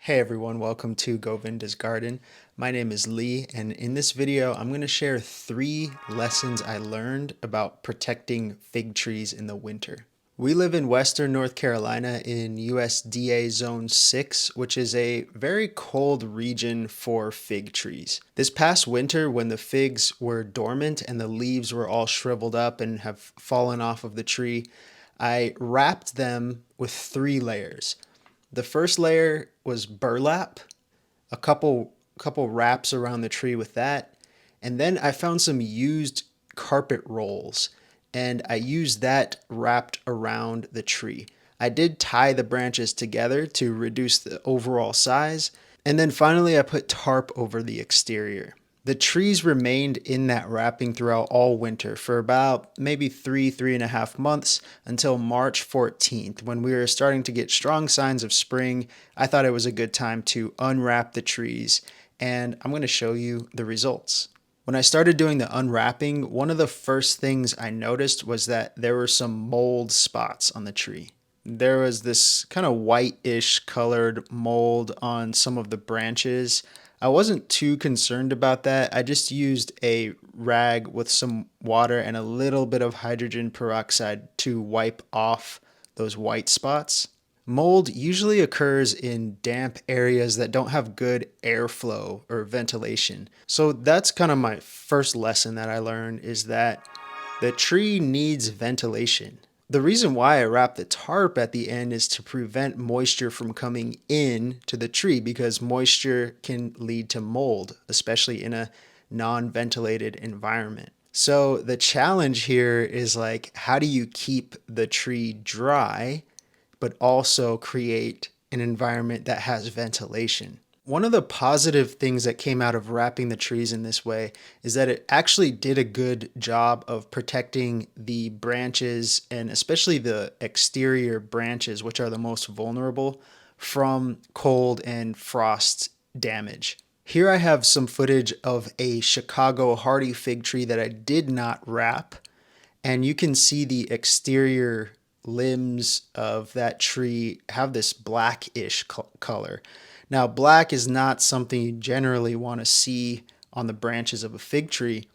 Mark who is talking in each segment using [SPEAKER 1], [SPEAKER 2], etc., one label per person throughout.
[SPEAKER 1] Hey everyone, welcome to Govinda's Garden. My name is Lee, and in this video, I'm going to share 3 lessons I learned about protecting fig trees in the winter. We live in Western North Carolina in USDA Zone 6, which is a very cold region for fig trees. This past winter, when the figs were dormant and the leaves were all shriveled up and have fallen off of the tree, I wrapped them with 3 layers. The first layer was burlap, a couple wraps around the tree with that, and then I found some used carpet rolls and I used that wrapped around the tree. I did tie the branches together to reduce the overall size, and then finally I put tarp over the exterior. The trees remained in that wrapping throughout all winter for about maybe 3.5 months until March 14th, when we were starting to get strong signs of spring. I thought it was a good time to unwrap the trees, and I'm going to show you the results. When I started doing the unwrapping, one of the first things I noticed was that there were some mold spots on the tree. There was this kind of whitish colored mold on some of the branches. I wasn't too concerned about that. I just used a rag with some water and a little bit of hydrogen peroxide to wipe off those white spots. Mold usually occurs in damp areas that don't have good airflow or ventilation. So that's kind of my first lesson that I learned, is that the tree needs ventilation. The reason why I wrap the tarp at the end is to prevent moisture from coming in to the tree, because moisture can lead to mold, especially in a non-ventilated environment. So the challenge here is, like, how do you keep the tree dry but also create an environment that has ventilation? One of the positive things that came out of wrapping the trees in this way is that it actually did a good job of protecting the branches, and especially the exterior branches, which are the most vulnerable, from cold and frost damage. Here I have some footage of a Chicago hardy fig tree that I did not wrap, and you can see the exterior limbs of that tree have this blackish color. Now, black is not something you generally want to see on the branches of a fig tree.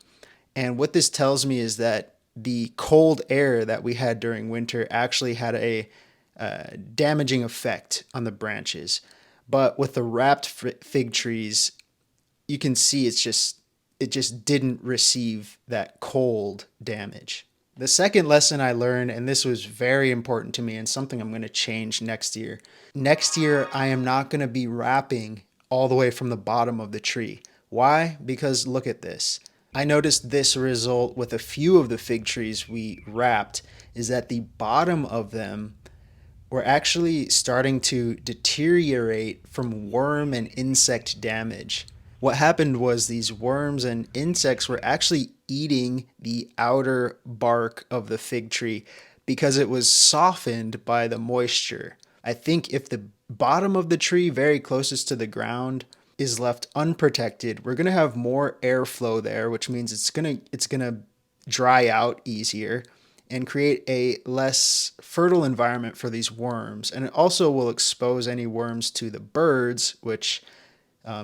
[SPEAKER 1] And what this tells me is that the cold air that we had during winter actually had a damaging effect on the branches. But with the wrapped fig trees, you can see it just didn't receive that cold damage. The second lesson I learned, and this was very important to me and something I'm going to change next year. Next year, I am not going to be wrapping all the way from the bottom of the tree. Why? Because look at this. I noticed this result with a few of the fig trees we wrapped, is that the bottom of them were actually starting to deteriorate from worm and insect damage. What happened was these worms and insects were actually eating the outer bark of the fig tree because it was softened by the moisture. I think if the bottom of the tree, very closest to the ground, is left unprotected, we're going to have more airflow there, which means it's going to dry out easier and create a less fertile environment for these worms. And it also will expose any worms to the birds, which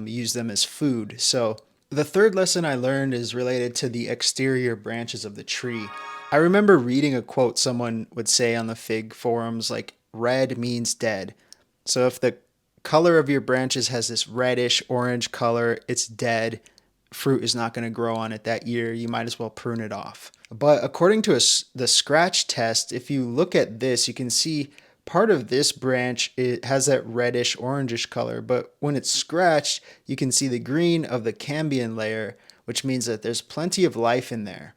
[SPEAKER 1] use them as food. So the third lesson I learned is related to the exterior branches of the tree. I remember reading a quote someone would say on the fig forums, like, red means dead. So if the color of your branches has this reddish orange color, it's dead. Fruit is not going to grow on it that year. You might as well prune it off. But according to the scratch test, if you look at this, you can see part of this branch, it has that reddish orangish color, but when it's scratched, you can see the green of the cambium layer, which means that there's plenty of life in there.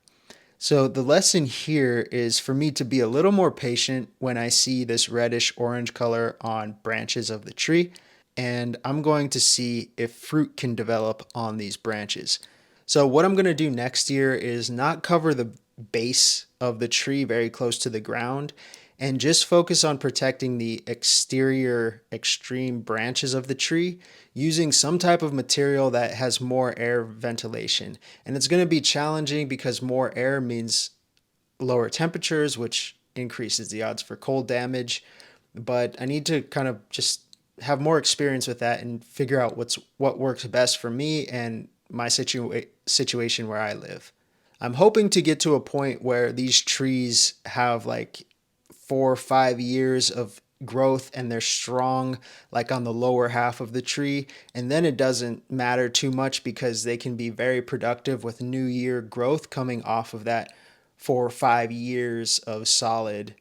[SPEAKER 1] So the lesson here is for me to be a little more patient when I see this reddish orange color on branches of the tree, and I'm going to see if fruit can develop on these branches. So what I'm going to do next year is not cover the base of the tree very close to the ground, and just focus on protecting the exterior extreme branches of the tree using some type of material that has more air ventilation. And it's going to be challenging because more air means lower temperatures, which increases the odds for cold damage. But I need to kind of just have more experience with that and figure out what works best for me and my situation where I live. I'm hoping to get to a point where these trees have like 4 or 5 years of growth and they're strong like on the lower half of the tree, and then it doesn't matter too much because they can be very productive with new year growth coming off of that 4 or 5 years of solid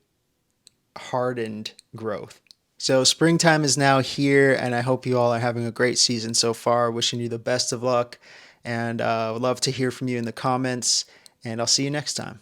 [SPEAKER 1] hardened growth. So springtime is now here, and I hope you all are having a great season so far. Wishing you the best of luck, and would love to hear from you in the comments. And I'll see you next time.